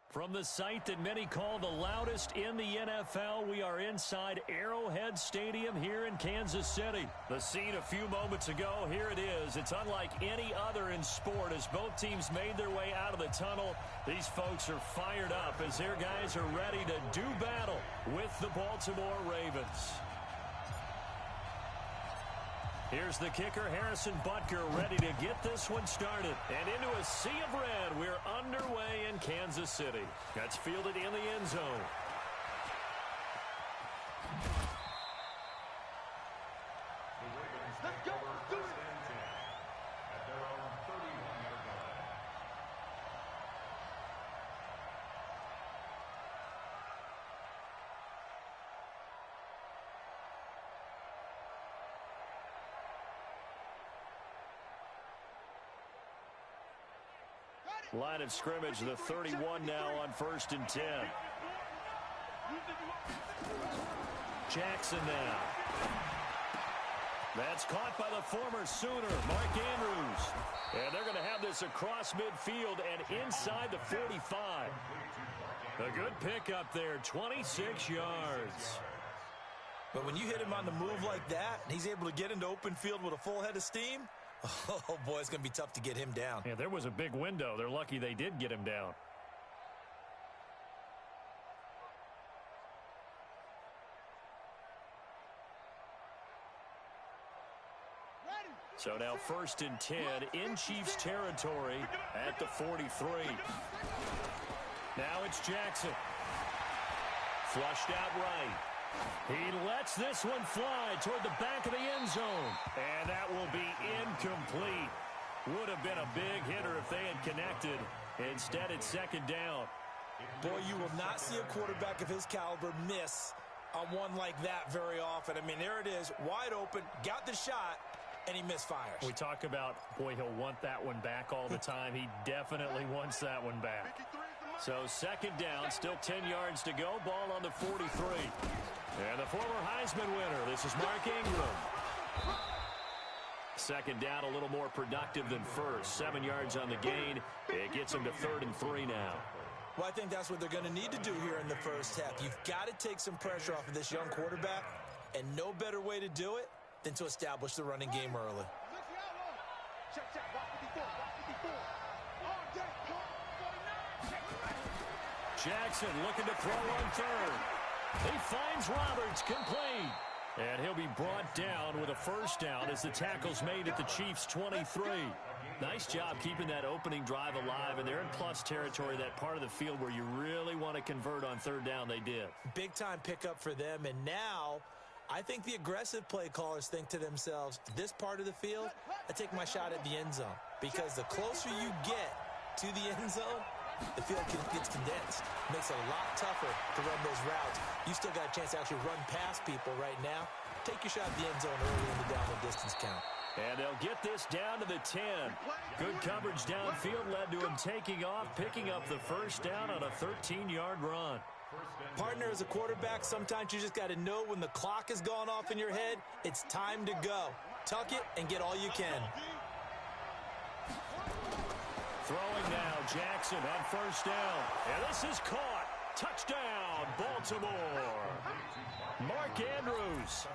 From the site that many call the loudest in the NFL, we are inside Arrowhead Stadium here in Kansas City. The scene a few moments ago, here it is. It's unlike any other in sport as both teams made their way out of the tunnel. These folks are fired up as their guys are ready to do battle with the Baltimore Ravens. Here's the kicker, Harrison Butker, ready to get this one started. And into a sea of red, we're underway in Kansas City. That's fielded in the end zone. Let's go. Do it. At their own 31-yard line. Line of scrimmage, the 31 now on 1st and 10. Jackson now. That's caught by the former Sooner, Mark Andrews. And they're going to have this across midfield and inside the 45. A good pickup there, 26 yards. But when you hit him on the move like that, and he's able to get into open field with a full head of steam, oh, boy, it's going to be tough to get him down. Yeah, there was a big window. They're lucky they did get him down. So now 1st and 10 in Chiefs territory at the 43. Now it's Jackson. Flushed out right. He lets this one fly toward the back of the end zone. And that will be incomplete. Would have been a big hitter if they had connected. Instead, it's 2nd down. Boy, you will not see a quarterback of his caliber miss on one like that very often. I mean, there it is, wide open, got the shot, and he misfires. We talk about, boy, he'll want that one back all the time. He definitely wants that one back. So 2nd down, still 10 yards to go. Ball on the 43. And the former Heisman winner, this is Mark Ingram. 2nd down, a little more productive than first. 7 yards on the gain. It gets him to 3rd and 3 now. Well, I think that's what they're going to need to do here in the first half. You've got to take some pressure off of this young quarterback, and no better way to do it than to establish the running game early. Jackson looking to throw on 3rd. He finds Roberts, complete. And he'll be brought down with a 1st down as the tackle's made at the Chiefs' 23. Nice job keeping that opening drive alive, and they're in plus territory, that part of the field where you really want to convert on 3rd down. They did. Big-time pickup for them, and now I think the aggressive play callers think to themselves, this part of the field, I take my shot at the end zone. Because the closer you get to the end zone, the field gets condensed. Makes it a lot tougher to run those routes. You still got a chance to actually run past people right now. Take your shot at the end zone early in the down and distance count. And they'll get this down to the 10. Good coverage downfield led to him taking off, picking up the 1st down on a 13-yard run. Partner, as a quarterback, sometimes you just got to know when the clock has gone off in your head, it's time to go. Tuck it and get all you can. Throwing now, Jackson on 1st down. And this is caught. Touchdown, Baltimore. Mark Andrews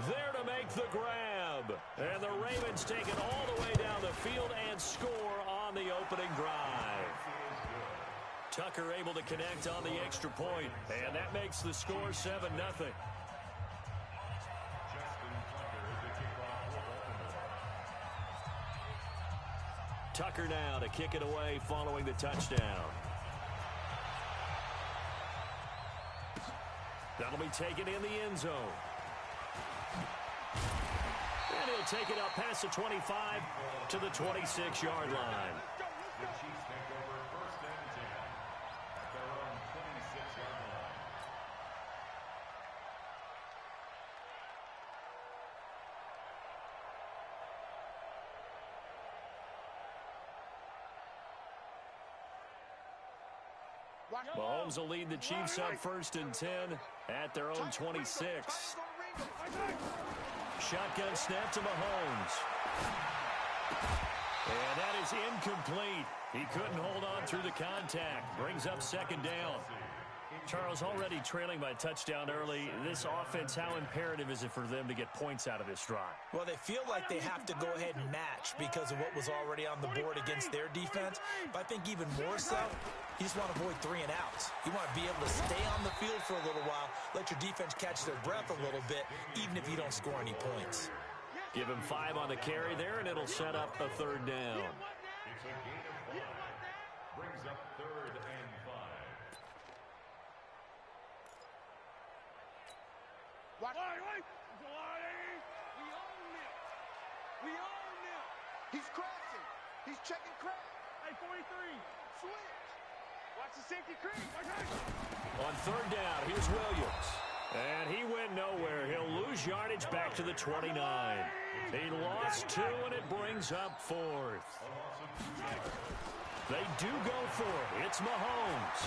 there to make the grab. And the Ravens take it all the way down the field and score on the opening drive. Tucker able to connect on the extra point, and that makes the score 7-0. Tucker now to kick it away following the touchdown. That'll be taken in the end zone. And he'll take it up past the 25 to the 26-yard line. The Chiefs take over 1st and 10 at their own 26-yard line. Mahomes will lead the Chiefs up 1st and 10 at their own 26. Shotgun snap to Mahomes. And that is incomplete. He couldn't hold on through the contact. Brings up second down. Charles, already trailing by touchdown early. This offense, how imperative is it for them to get points out of this drive? Well, they feel like they have to go ahead and match because of what was already on the board against their defense. But I think even more so, you just want to avoid 3 and outs. You want to be able to stay on the field for a little while, let your defense catch their breath a little bit, even if you don't score any points. Give him 5 on the carry there, and it'll set up a third down. It's a gain of 5. Brings up 3rd and 5. Watch. We own him. He's crashing. He's checking crash. Hey, 43. Switch. Watch the safety creep. On third down, here's Williams. And he went nowhere. He'll lose yardage back to the 29. He lost 2, and it brings up 4th. They do go for it. It's Mahomes.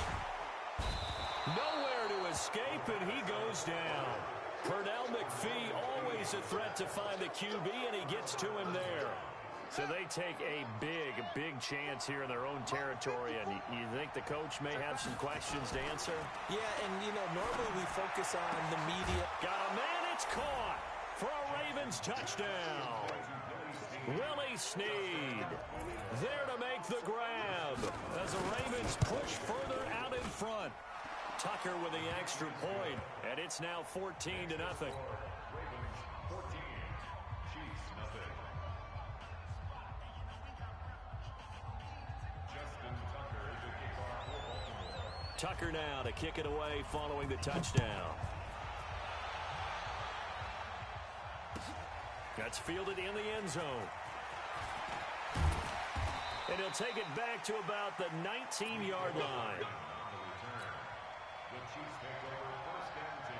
Nowhere to escape, and he goes down. Pernell McPhee, always a threat to find the QB, and he gets to him there. So they take a big chance here in their own territory, and you think the coach may have some questions to answer? Yeah, and, normally we focus on the media. Got a man, it's caught for a Ravens touchdown. Willie Snead there to make the grab as the Ravens push further out in front. Tucker with the extra point, and it's now 14-0. Ravens 14, Chiefs nothing. Justin Tucker is the kickoff for Baltimore. Tucker now to kick it away following the touchdown. That's fielded in the end zone. And he'll take it back to about the 19-yard line. The Chiefs take over 1st and 10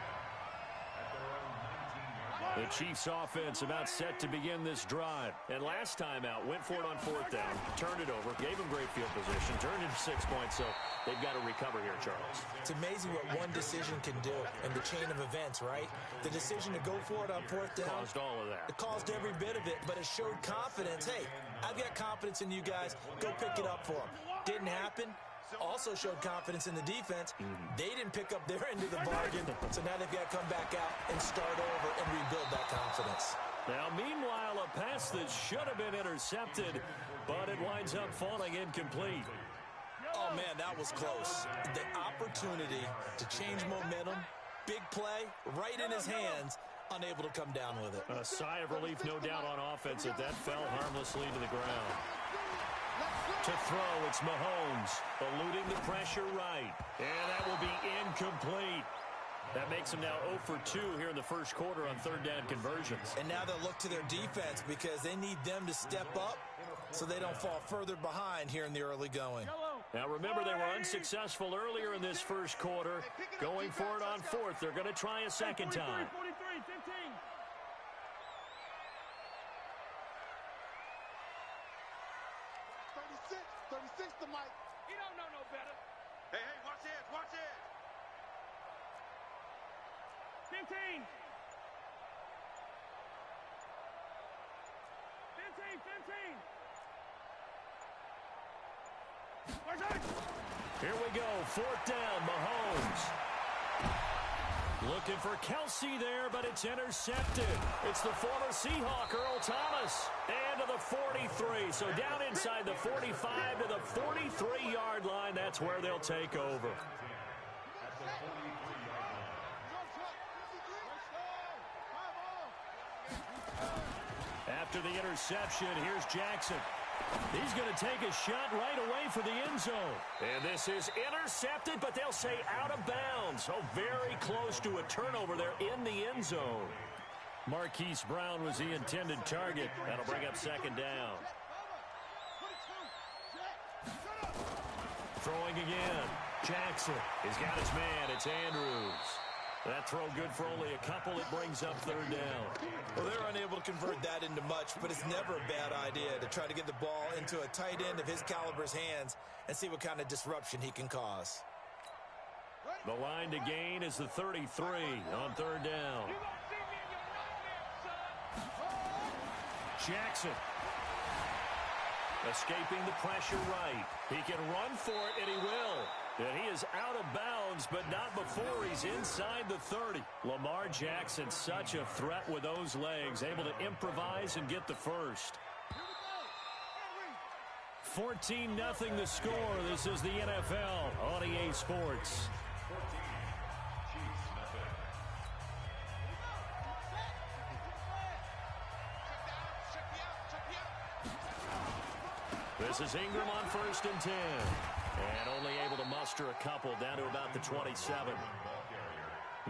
at their own 19-yard line. The Chiefs offense about set to begin this drive. And last time out, went for it on 4th down, turned it over, gave them great field position, turned it 6 points, so they've got to recover here, Charles. It's amazing what one decision can do in the chain of events, right? The decision to go for it on 4th down. Caused all of that. It caused every bit of it, but it showed confidence. Hey, I've got confidence in you guys. Go pick it up for them. Didn't happen. Also showed confidence in the defense. They didn't pick up their end of the bargain, so now they've got to come back out and start over and rebuild that confidence. Now, meanwhile, a pass that should have been intercepted, but it winds up falling incomplete. Oh, man, that was close. The opportunity to change momentum, big play, right in his hands, unable to come down with it. A sigh of relief, no doubt, on offense that fell harmlessly to the ground. To throw, it's Mahomes, eluding the pressure right. And that will be incomplete. That makes them now 0 for 2 here in the first quarter on 3rd down conversions. And now they'll look to their defense because they need them to step up so they don't fall further behind here in the early going. Now remember, they were unsuccessful earlier in this first quarter. Going for it on 4th. They're going to try a second time. 43, 15. 36 to Mike. He don't know no better. Hey, watch it, watch it. 15. 15. Here we go, 4th down, Mahomes. Looking for Kelsey there, but it's intercepted. It's the former Seahawk, Earl Thomas. And to the 43. So down inside the 45 to the 43-yard line. That's where they'll take over. After the interception, here's Jackson. He's going to take a shot right away for the end zone. And this is intercepted, but they'll say out of bounds. So very close to a turnover there in the end zone. Marquise Brown was the intended target. That'll bring up second down. Throwing again. Jackson has got his man. It's Andrews. That throw good for only a couple. It brings up 3rd down. Well, they're unable to convert that into much, but it's never a bad idea to try to get the ball into a tight end of his caliber's hands and see what kind of disruption he can cause. The line to gain is the 33 on 3rd down. Jackson. Escaping the pressure right. He can run for it, and he will. And he is out of bounds, but not before he's inside the 30. Lamar Jackson, such a threat with those legs, able to improvise and get the first. 14-0 the score. This is the NFL on EA Sports. This is Ingram on 1st and 10. And only able to muster a couple down to about the 27.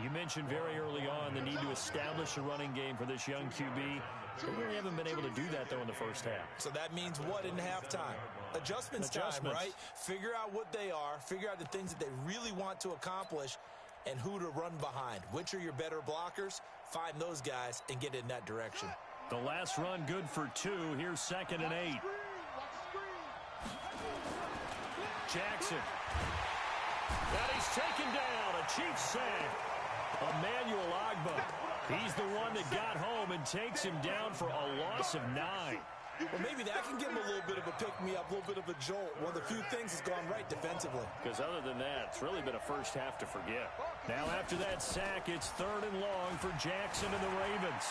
You mentioned very early on the need to establish a running game for this young QB. They really haven't been able to do that, though, in the first half. So that means what in halftime? Adjustments time, right? Figure out what they are. Figure out the things that they really want to accomplish and who to run behind. Which are your better blockers? Find those guys and get in that direction. The last run good for 2. Here's 2nd and 8. Jackson. And he's taken down. A Chiefs sack. Emmanuel Ogbah. He's the one that got home and takes him down for a loss of 9. Well, maybe that can give him a little bit of a pick-me-up, a little bit of a jolt. One of the few things that's gone right defensively. Because other than that, it's really been a first half to forget. Now after that sack, it's 3rd and long for Jackson and the Ravens.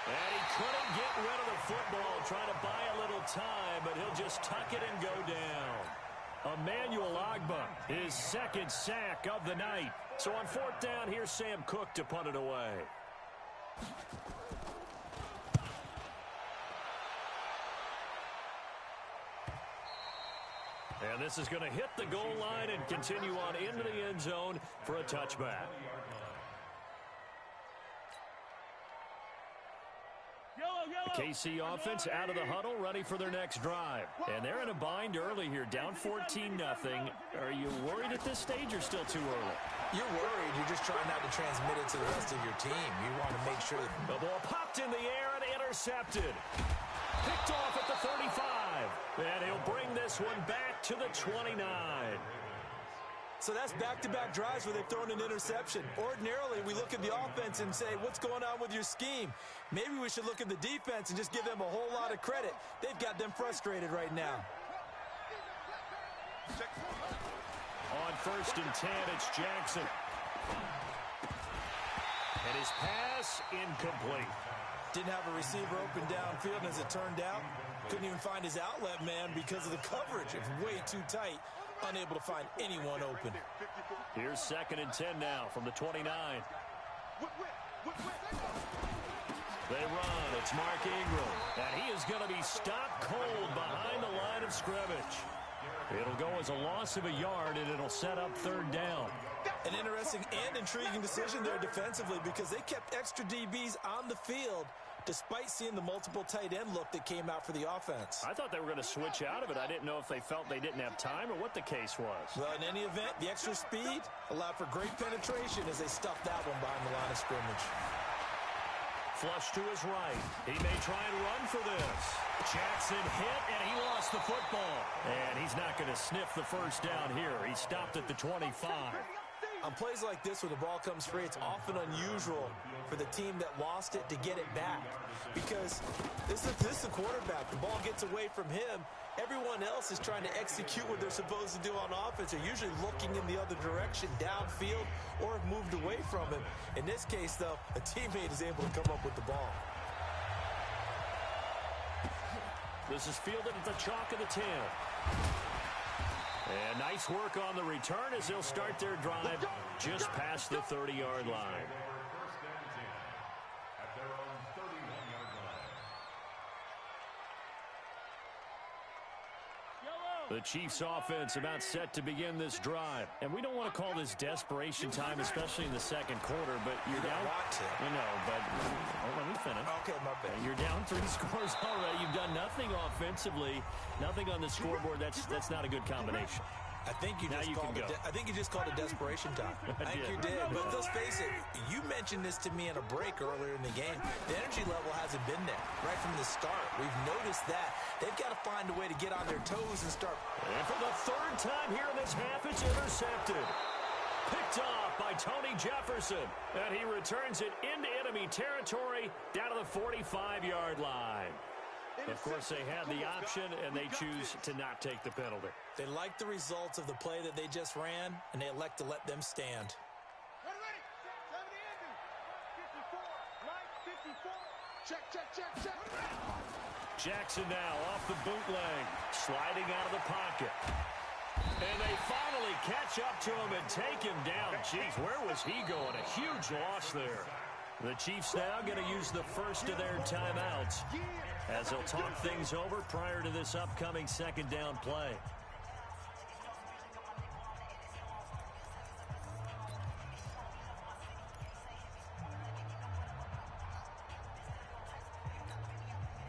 And he couldn't get rid of the football, trying to buy a little time, but he'll just tuck it and go down. Emmanuel Ogbah, his 2nd sack of the night. So on 4th down, here's Sam Cook to punt it away. And this is going to hit the goal line and continue on into the end zone for a touchback. The KC offense out of the huddle, ready for their next drive. And they're in a bind early here, down 14-0. Are you worried at this stage or still too early? You're worried. You're just trying not to transmit it to the rest of your team. You want to make sure that the ball popped in the air and intercepted. Picked off at the 35. And he'll bring this one back to the 29. So that's back-to-back drives where they've thrown an interception. Ordinarily, we look at the offense and say, what's going on with your scheme? Maybe we should look at the defense and just give them a whole lot of credit. They've got them frustrated right now. On 1st and 10, it's Jackson. And his pass incomplete. Didn't have a receiver open downfield, and as it turned out, couldn't even find his outlet man because of the coverage. It's way too tight. Unable to find anyone open. Here's 2nd and 10 now from the 29. They run. It's Mark Ingram. And he is going to be stopped cold behind the line of scrimmage. It'll go as a loss of a yard, and it'll set up 3rd down. An interesting and intriguing decision there defensively because they kept extra DBs on the field despite seeing the multiple tight end look that came out for the offense. I thought they were going to switch out of it. I didn't know if they felt they didn't have time or what the case was. Well, in any event, the extra speed allowed for great penetration as they stuffed that one behind the line of scrimmage. Flush to his right. He may try and run for this. Jackson hit, and he lost the football. And he's not going to sniff the first down here. He stopped at the 25. On plays like this where the ball comes free, it's often unusual for the team that lost it to get it back. Because this is the quarterback. The ball gets away from him. Everyone else is trying to execute what they're supposed to do on offense. They're usually looking in the other direction, downfield, or have moved away from it. In this case, though, a teammate is able to come up with the ball. This is fielded at the chalk of the 10. And nice work on the return as they'll start their drive just past the 30-yard line. The Chiefs offense about set to begin this drive. And we don't want to call this desperation time, especially in the second quarter, but you're down. You know, but let me finish. Okay, my bad. You're down 3 scores already. You've done nothing offensively, nothing on the scoreboard. That's not a good combination. I think you just called it desperation time. I think you did. But let's face it, you mentioned this to me in a break earlier in the game. The energy level hasn't been there right from the start. We've noticed that. They've got to find a way to get on their toes and start. And for the 3rd time here in this half, it's intercepted. Picked off by Tony Jefferson. And he returns it into enemy territory down to the 45-yard line. Of course, they had the option, and they choose to not take the penalty. They like the results of the play that they just ran, and they elect to let them stand. Ready. 54. Right 54. Check. Jackson now off the bootleg, sliding out of the pocket. And they finally catch up to him and take him down. Jeez, where was he going? A huge loss there. The Chiefs now going to use the first of their timeouts as they'll talk things over prior to this upcoming second down play.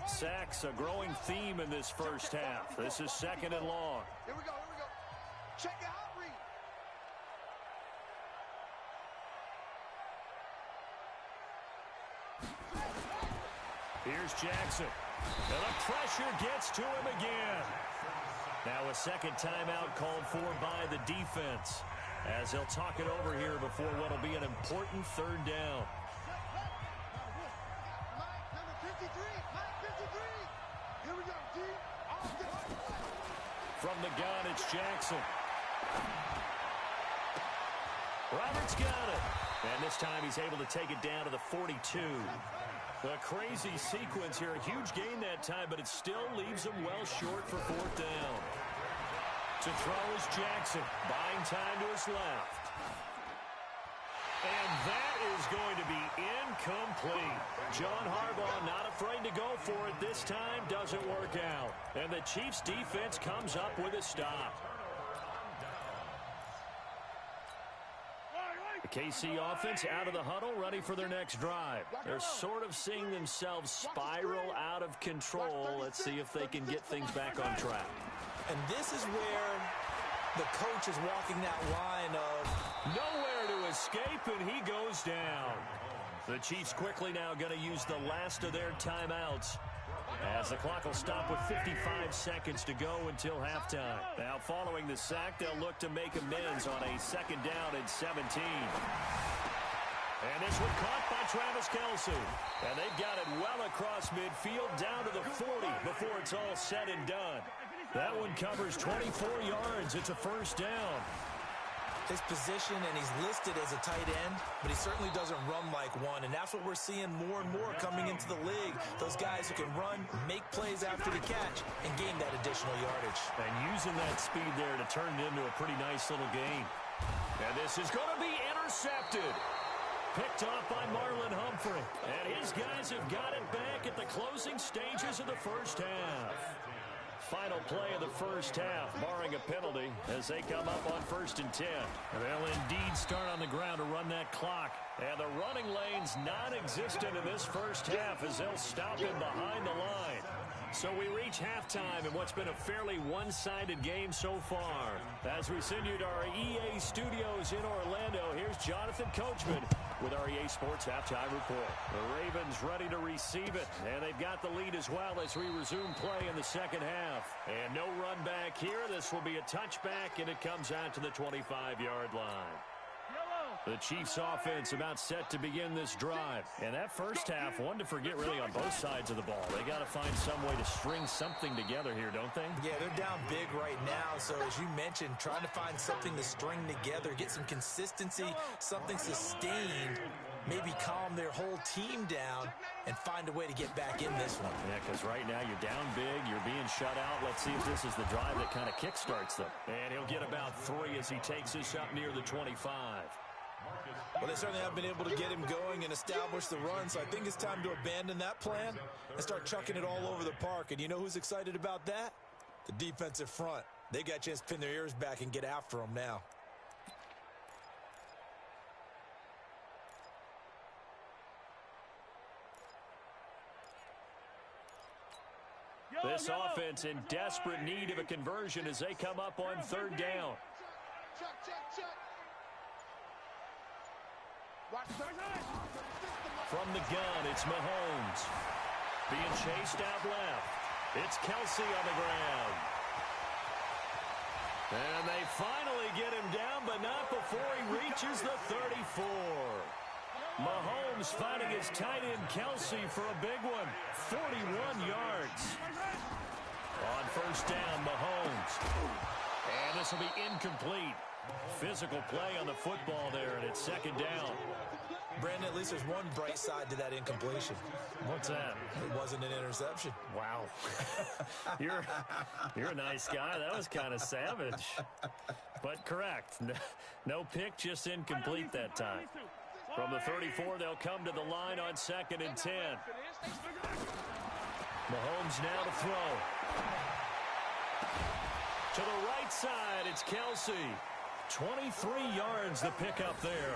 Sacks, a growing theme in this first half. This is second and long. Here we go. Check it out, read. Here's Jackson. And the pressure gets to him again. Now a second timeout called for by the defense as they'll talk it over here before what will be an important third down. Number 53. Here we go, D. From the gun, it's Jackson. Roberts got it. And this time he's able to take it down to the 42. A crazy sequence here. A huge gain that time, but it still leaves him well short for fourth down. To throw is Jackson. Buying time to his left. And that is going to be incomplete. John Harbaugh not afraid to go for it this time. Doesn't work out. And the Chiefs defense comes up with a stop. The KC offense out of the huddle, ready for their next drive. They're sort of seeing themselves spiral out of control. Let's see if they can get things back on track. And this is where the coach is walking that line of nowhere to escape, and he goes down. The Chiefs quickly now going to use the last of their timeouts as the clock will stop with 55 seconds to go until halftime. Now following the sack, they'll look to make amends on a second down and 17. And this one caught by Travis Kelce. And they've got it well across midfield down to the 40 before it's all said and done. That one covers 24 yards. It's a first down. His position, and he's listed as a tight end, but he certainly doesn't run like one, and that's what we're seeing more and more coming into the league. Those guys who can run, make plays after the catch, and gain that additional yardage. And using that speed there to turn it into a pretty nice little gain. And this is going to be intercepted. Picked off by Marlon Humphrey. And his guys have got it back at the closing stages of the first half. Final play of the first half, barring a penalty, as they come up on 1st and 10. They'll indeed start on the ground to run that clock. And the running lane's non-existent in this first half as they'll stop him behind the line. So we reach halftime in what's been a fairly one-sided game so far. As we send you to our EA studios in Orlando, here's Jonathan Coachman with our EA Sports Halftime Report. The Ravens ready to receive it, and they've got the lead as well as we resume play in the second half. And no run back here. This will be a touchback, and it comes out to the 25-yard line. The Chiefs offense about set to begin this drive. And that first half, one to forget really on both sides of the ball. They got to find some way to string something together here, don't they? Yeah, they're down big right now. So as you mentioned, trying to find something to string together, get some consistency, something sustained, maybe calm their whole team down and find a way to get back in this one. Yeah, because right now you're down big, you're being shut out. Let's see if this is the drive that kind of kickstarts them. And he'll get about 3 as he takes this up near the 25. Well, they certainly have been able to get him going and establish the run, so I think it's time to abandon that plan and start chucking it all over the park. And you know who's excited about that? The defensive front. They got a chance to pin their ears back and get after him now. This offense in desperate need of a conversion as they come up on 3rd down. Check. From the gun, it's Mahomes. Being chased out left. It's Kelce on the ground. And they finally get him down, but not before he reaches the 34. Mahomes finding his tight end Kelsey for a big one. 41 yards. On first down, Mahomes. And this will be incomplete. Physical play on the football there, and it's second down. Brandon, at least there's one bright side to that incompletion. What's that? It wasn't an interception. Wow. You're a nice guy. That was kind of savage. But correct. No pick, just incomplete that time. From the 34, they'll come to the line on 2nd and 10. Mahomes now to throw. To the right side, it's Kelsey. 23 yards the pickup there.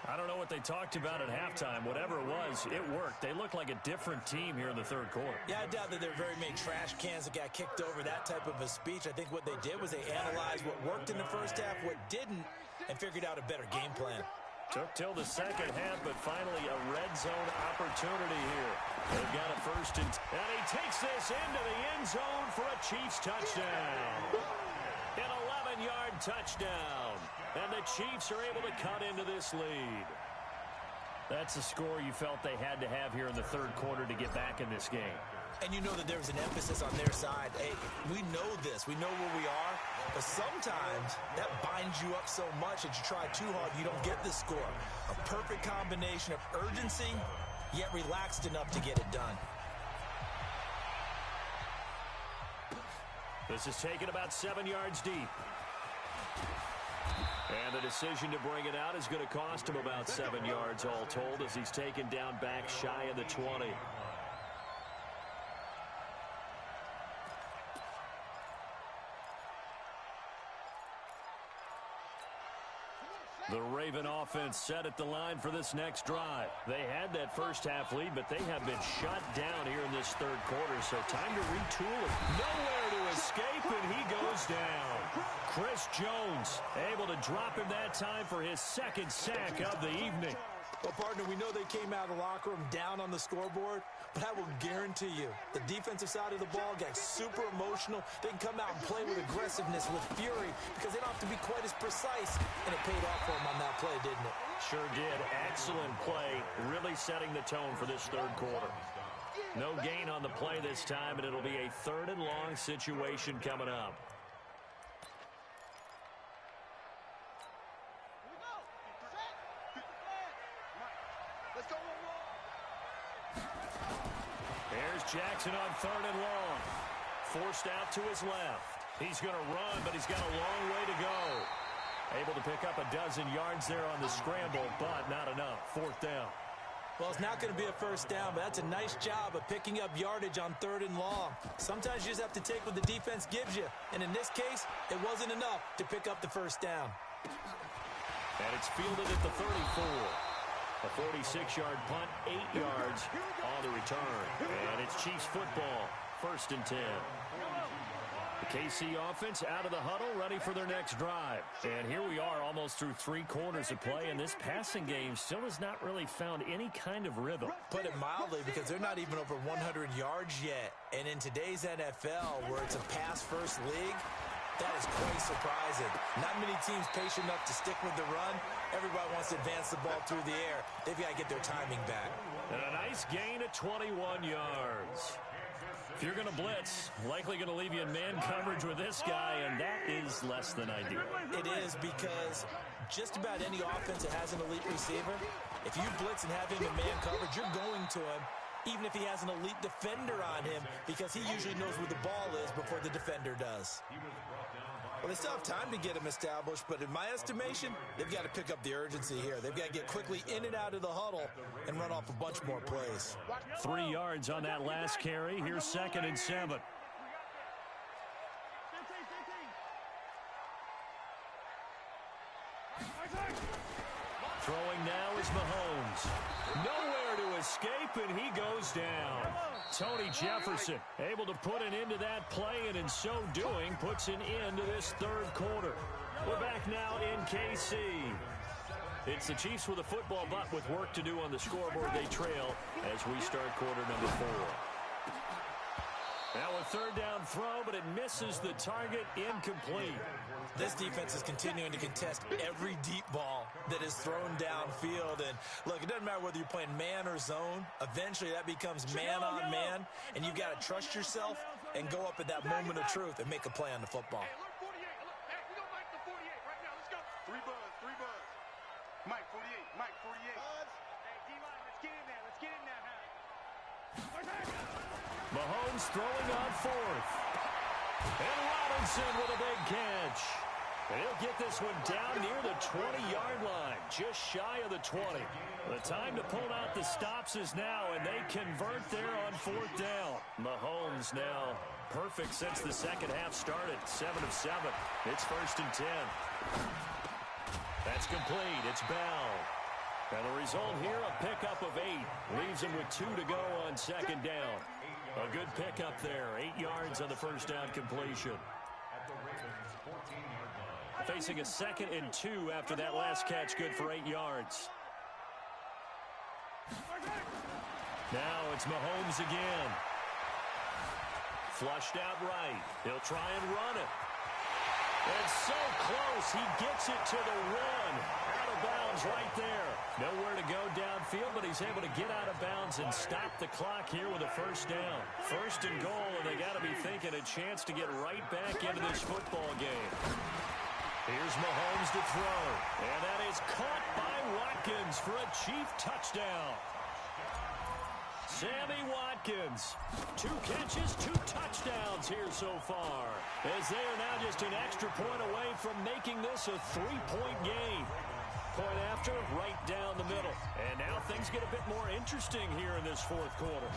I don't know what they talked about at halftime. Whatever it was, it worked. They look like a different team here in the third quarter. Yeah, I doubt that there are very many trash cans that got kicked over, that type of a speech. I think what they did was they analyzed what worked in the first half, what didn't, and figured out a better game plan. Took till the second half, but finally a red zone opportunity here. They've got a first and he takes this into the end zone for a Chiefs touchdown. An 11-yard touchdown. And the Chiefs are able to cut into this lead. That's the score you felt they had to have here in the third quarter to get back in this game. And you know that there was an emphasis on their side. Hey, we know this. We know where we are. But sometimes that binds you up so much that you try too hard, you don't get the score. A perfect combination of urgency, yet relaxed enough to get it done. This is taken about 7 yards deep. And the decision to bring it out is going to cost him about 7 yards all told as he's taken down back shy of the 20. The Raven offense set at the line for this next drive. They had that first half lead, but they have been shut down here in this third quarter, so time to retool it. Nowhere to escape, and he goes down. Chris Jones able to drop him that time for his second sack of the evening. Well, partner, we know they came out of the locker room down on the scoreboard, but I will guarantee you the defensive side of the ball got super emotional. They can come out and play with aggressiveness, with fury, because they don't have to be quite as precise, and it paid off for them on that play, didn't it? Sure did. Excellent play, really setting the tone for this third quarter. No gain on the play this time, and it'll be a 3rd and long situation coming up. Here's Jackson on 3rd and long. Forced out to his left. He's going to run, but he's got a long way to go. Able to pick up a dozen yards there on the scramble, but not enough. 4th down. Well, it's not going to be a first down, but that's a nice job of picking up yardage on 3rd and long. Sometimes you just have to take what the defense gives you, and in this case, it wasn't enough to pick up the first down. And it's fielded at the 34. A 46-yard punt, 8 yards on the return. And it's Chiefs football, 1st and 10. The KC offense out of the huddle, ready for their next drive. And here we are almost through 3 quarters of play, and this passing game still has not really found any kind of rhythm. Put it mildly, because they're not even over 100 yards yet. And in today's NFL, where it's a pass-first league, that is quite surprising. Not many teams patient enough to stick with the run. Everybody wants to advance the ball through the air. They've got to get their timing back. And a nice gain of 21 yards. If you're going to blitz, likely going to leave you in man coverage with this guy, and that is less than ideal. It is, because just about any offense that has an elite receiver, if you blitz and have him in man coverage, you're going to him, even if he has an elite defender on him, because he usually knows where the ball is before the defender does. Well, they still have time to get him established, but in my estimation, they've got to pick up the urgency here. They've got to get quickly in and out of the huddle and run off a bunch more plays. 3 yards on that last carry. Here's 2nd and 7. Throwing now is Mahomes. Nowhere to escape, and he goes down. Tony Jefferson able to put an end to that play, and in so doing puts an end to this third quarter. We're back now in KC. It's the Chiefs with a football, but with work to do on the scoreboard. They trail as we start quarter number 4. Now a third down throw, but it misses the target, incomplete. This defense is continuing to contest every deep ball that is thrown downfield. And look, it doesn't matter whether you're playing man or zone. Eventually that becomes man on man, and you've got to trust yourself and go up at that moment of truth and make a play on the football. Hey, look, 48. Look, hey, we don't like the 48 right now. Let's go. Three buzz. Mike, 48. Mike, 48. Buzz. Hey, D-line, let's get in there. Let's get in there, Mahomes throwing on fourth. And Robinson with a big catch. And he'll get this one down near the 20-yard line, just shy of the 20. The time to pull out the stops is now, and they convert there on fourth down. Mahomes now perfect since the second half started, 7 of 7. It's 1st and 10. That's complete. It's Bell. And the result here, a pickup of 8. Leaves him with 2 to go on second down. A good pickup there. 8 yards on the first down completion. Facing a 2nd and 2 after that last catch, good for 8 yards. Now it's Mahomes again. Flushed out right. He'll try and run it. And so close, he gets it to the 1. Out of bounds right there. Nowhere to go downfield, but he's able to get out of bounds and stop the clock here with a first down. 1st and goal, and they got to be thinking a chance to get right back into this football game. Here's Mahomes to throw. And that is caught by Watkins for a Chief touchdown. Sammy Watkins, 2 catches, 2 touchdowns here so far, as they are now just an extra point away from making this a 3-point game. Point after, right down the middle. And now things get a bit more interesting here in this 4th quarter.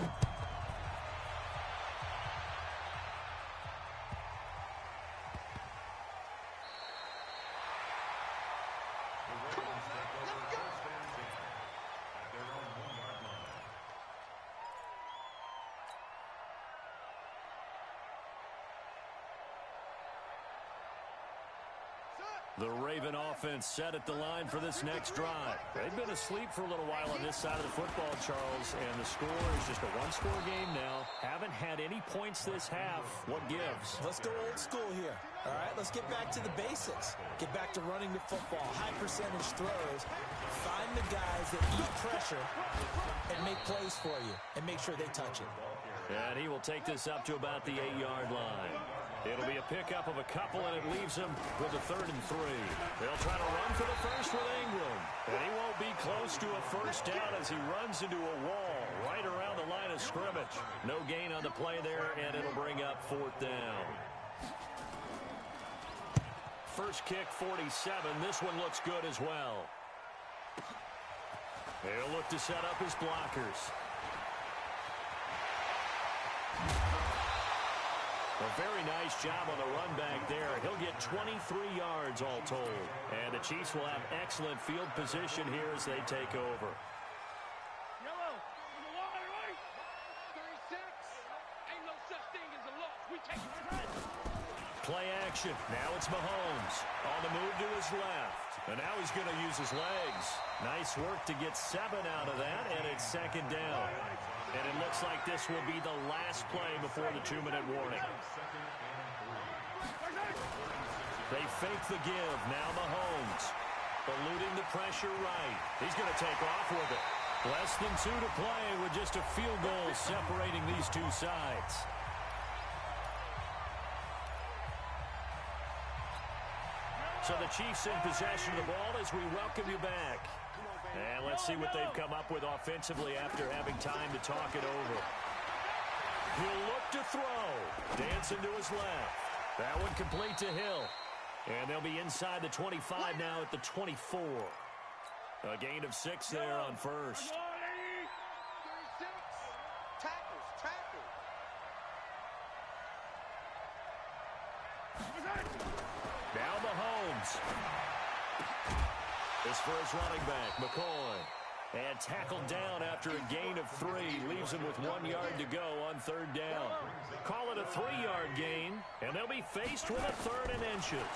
The Raven offense set at the line for this next drive. They've been asleep for a little while on this side of the football, Charles, and the score is just a 1-score game now. Haven't had any points this half. What gives? Let's go old school here. All right, let's get back to the basics. Get back to running the football, high percentage throws. Find the guys that eat pressure and make plays for you and make sure they touch it. And he will take this up to about the 8-yard line. It'll be a pickup of a couple, and it leaves him with a 3rd and 3. They'll try to run for the first with Ingram. And he won't be close to a first down as he runs into a wall right around the line of scrimmage. No gain on the play there, and it'll bring up 4th down. First kick, 47. This one looks good as well. He'll look to set up his blockers. A very nice job on the run back there. He'll get 23 yards all told. And the Chiefs will have excellent field position here as they take over. Yellow, on the line, right? 36. Ain't no such thing as a loss. We take it. Play action. Now it's Mahomes. On the move to his left. And now he's going to use his legs. Nice work to get 7 out of that, and it's 2nd down. And it looks like this will be the last play before the 2-minute warning. They fake the give. Now Mahomes. Eluding the pressure right. He's going to take off with it. Less than 2 to play with just a field goal separating these two sides. So the Chiefs in possession of the ball as we welcome you back. And let's see what they've come up with offensively after having time to talk it over. He'll look to throw. Dancing to his left. That one complete to Hill. And they'll be inside the 25 now at the 24. A gain of 6 there on first. 36. Tackles. Now Mahomes. This for his running back, McCoy. And tackled down after a gain of 3. Leaves him with 1 yard to go on 3rd down. Call it a 3-yard gain, and they'll be faced with a 3rd and inches.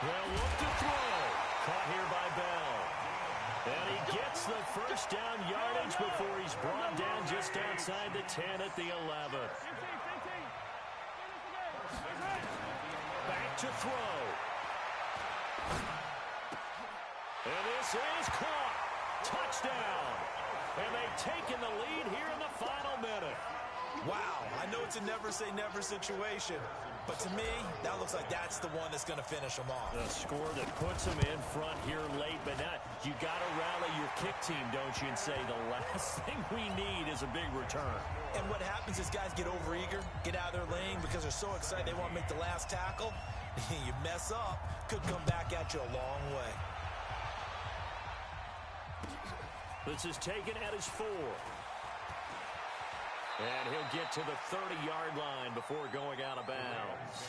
They'll look to throw. Caught here by Bell. And he gets the first down yardage before he's brought down just outside the 10 at the 11. to throw. And this is caught. Touchdown. And they've taken the lead here in the final minute. Wow, I know it's a never-say-never situation, but to me, that looks like that's the one that's going to finish them off. The score that puts them in front here late, but not. You got to rally your kick team, don't you, and say the last thing we need is a big return. And what happens is guys get overeager, get out of their lane because they're so excited they want to make the last tackle. You mess up, could come back at you a long way. This is taken at his 4. And he'll get to the 30-yard line before going out of bounds.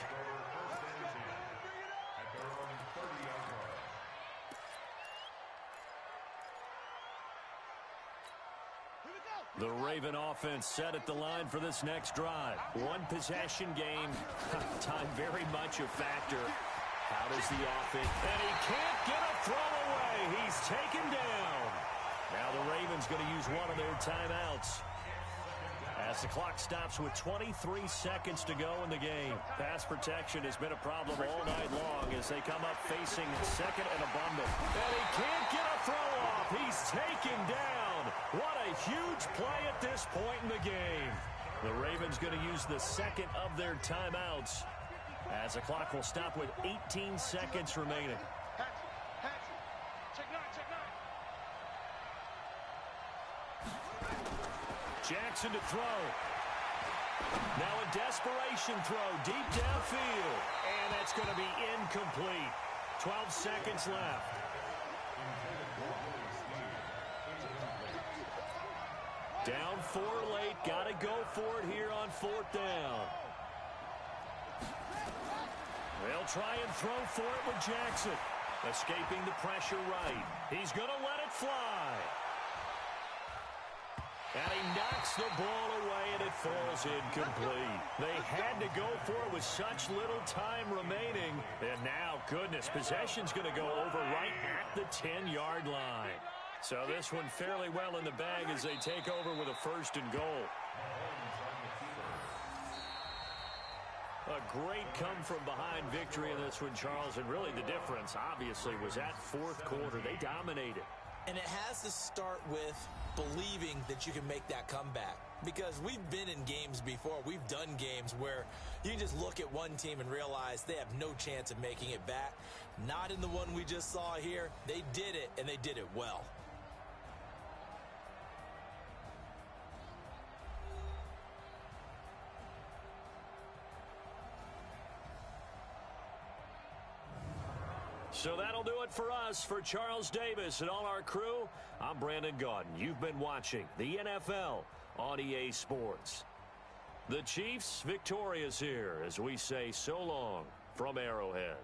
The Raven offense set at the line for this next drive. One possession game. Time very much a factor. How does the offense? And he can't get a throw away. He's taken down. Now the Ravens going to use one of their timeouts. As the clock stops with 23 seconds to go in the game. Pass protection has been a problem all night long as they come up facing second and a bundle. And he can't get a throw off. He's taken down. What a huge play at this point in the game. The Ravens going to use the second of their timeouts as the clock will stop with 18 seconds remaining. Jackson to throw. Now a desperation throw deep downfield. And that's going to be incomplete. 12 seconds left. Down 4 late. Got to go for it here on 4th down. They'll try and throw for it with Jackson. Escaping the pressure right. He's going to let it fly. And he knocks the ball away, and it falls incomplete. They had to go for it with such little time remaining. And now, goodness, possession's going to go over right at the 10-yard line. So this one fairly well in the bag as they take over with a 1st and goal. A great come-from-behind victory in this one, Charles. And really the difference, obviously, was that 4th quarter. They dominated. And it has to start with believing that you can make that comeback. Because we've been in games before. We've done games where you can just look at one team and realize they have no chance of making it back. Not in the one we just saw here. They did it, and they did it well. So that'll do it for us. For Charles Davis and all our crew, I'm Brandon Gaudin. You've been watching the NFL on EA Sports. The Chiefs victorious here as we say so long from Arrowhead.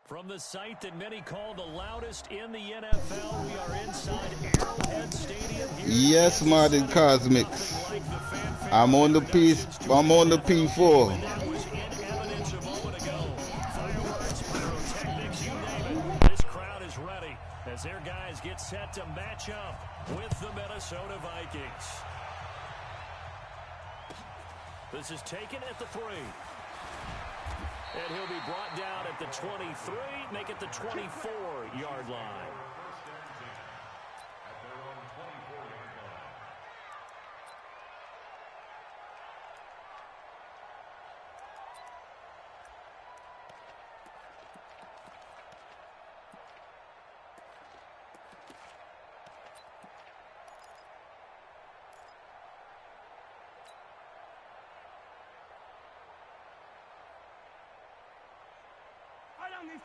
From the site that many call the loudest in the NFL, we are inside Arrowhead Stadium here. Yes, Madden Cosmics. I'm on the P4. That was in evidence a moment ago. Fireworks, pyrotechnics, you name it. This crowd is ready as their guys get set to match up with the Minnesota Vikings. This is taken at the 3. And he'll be brought down at the 23, make it the 24-yard line.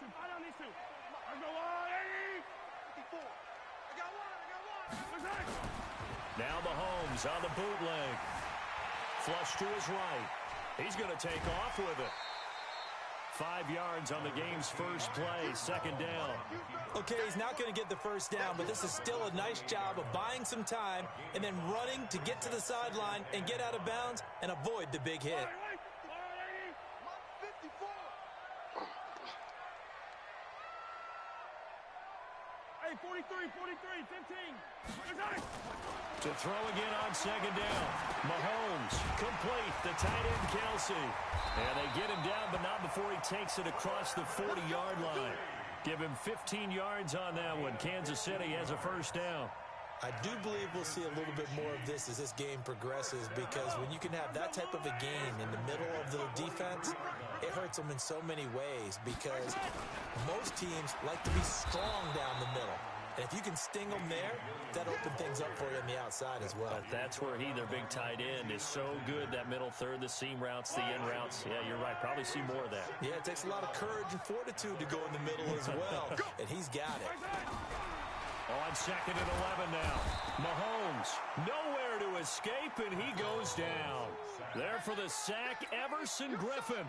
I don't need to. I go on, 54. I got one. Now Mahomes on the bootleg. Flush to his right. He's going to take off with it. 5 yards on the game's first play, second down. Okay, he's not going to get the first down, but this is still a nice job of buying some time and then running to get to the sideline and get out of bounds and avoid the big hit. Hey, 43, 15. To throw again on second down. Mahomes, complete, the tight end Kelsey. And they get him down, but not before he takes it across the 40-yard line. Give him 15 yards on that one. Kansas City has a first down. I do believe we'll see a little bit more of this as this game progresses, because when you can have that type of a game in the middle of the defense, it hurts them in so many ways, because most teams like to be strong down the middle. And if you can sting them there, that opens things up for you on the outside as well. But that's where their big tight end, is so good, that middle third, the seam routes, the in routes. Yeah, you're right. Probably see more of that. Yeah, it takes a lot of courage and fortitude to go in the middle as well, and he's got it. On second and 11 now. Mahomes, nowhere to escape, and he goes down. There for the sack, Everson Griffin.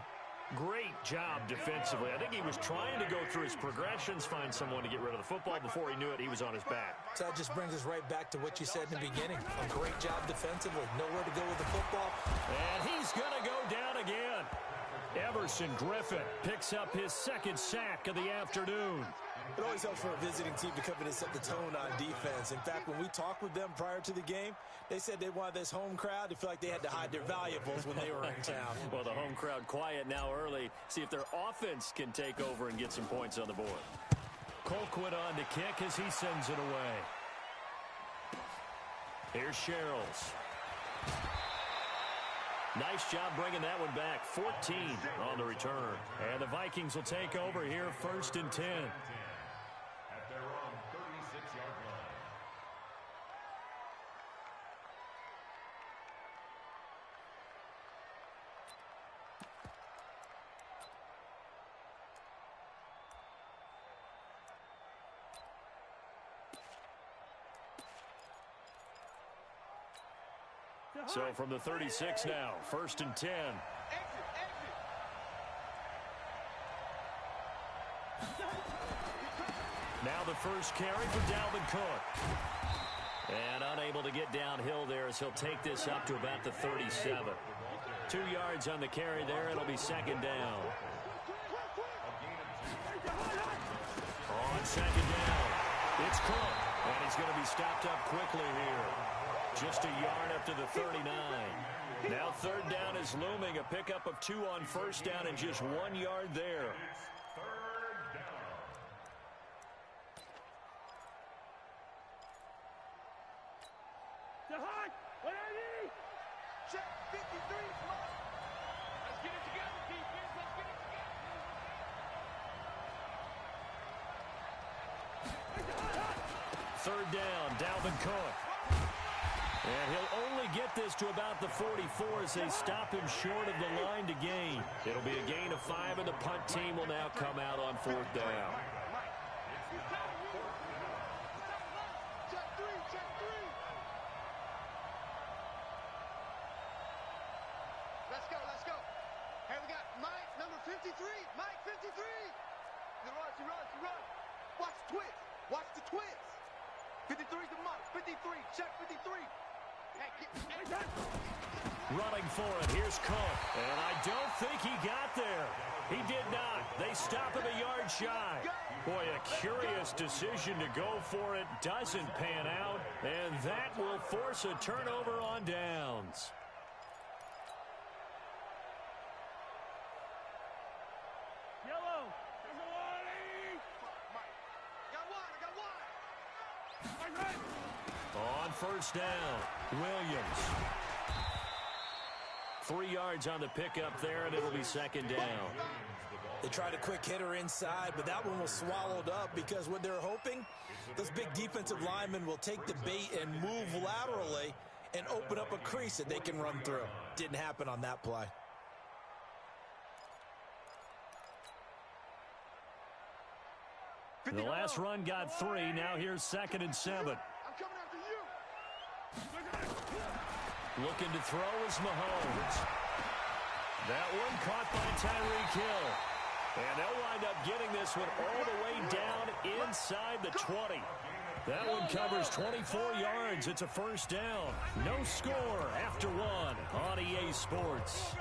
Great job defensively. I think he was trying to go through his progressions, find someone to get rid of the football. Before he knew it, he was on his back. So that just brings us right back to what you said in the beginning. A great job defensively. Nowhere to go with the football. And he's going to go down again. Everson Griffin picks up his second sack of the afternoon. It always helps for a visiting team to come in and set the tone on defense. In fact, when we talked with them prior to the game, they said they wanted this home crowd to feel like they had to hide their valuables when they were in town. Well, the home crowd quiet now early. See if their offense can take over and get some points on the board. Colquitt on to kick as he sends it away. Here's Sherrills. Nice job bringing that one back. 14 on the return. And the Vikings will take over here, 1st and 10. At their own 36-yard line. So from the 36 now, 1st and 10. Now the first carry for Dalvin Cook. And unable to get downhill there as he'll take this up to about the 37. 2 yards on the carry there. It'll be second down. On second down, it's Cook. And he's going to be stopped up quickly here. Just a yard up to the 39. Now 3rd down is looming. A pickup of 2 on 1st down and just 1 yard there. Check 53. Let's get it together, defense. Let's get it together. 3rd down, Dalvin Cook. And he'll only get this to about the 44 as they stop him short of the line to gain. It'll be a gain of 5, and the punt team will now come out on 4th down. Check 3. Let's go. Hey, we got Mike, number 53. Mike, 53. runs. Watch the twist. Watch the twist. 53's the mark. 53. Check 53. Running for it. Here's Cook. And I don't think he got there. He did not. They stop him a yard shy. Boy, a curious decision to go for it. Doesn't pan out. And that will force a turnover on downs. Yellow. On first down, Williams. 3 yards on the pickup there, and it'll be second down. They tried a quick hitter inside, but that one was swallowed up because what they're hoping, those big defensive linemen will take the bait and move laterally and open up a crease that they can run through. Didn't happen on that play. The last run got 3. Now here's 2nd and 7. I'm coming after you. Looking to throw is Mahomes. That one caught by Tyreek Hill. And they'll wind up getting this one all the way down inside the 20. That one covers 24 yards. It's a first down. No score after 1 on EA Sports.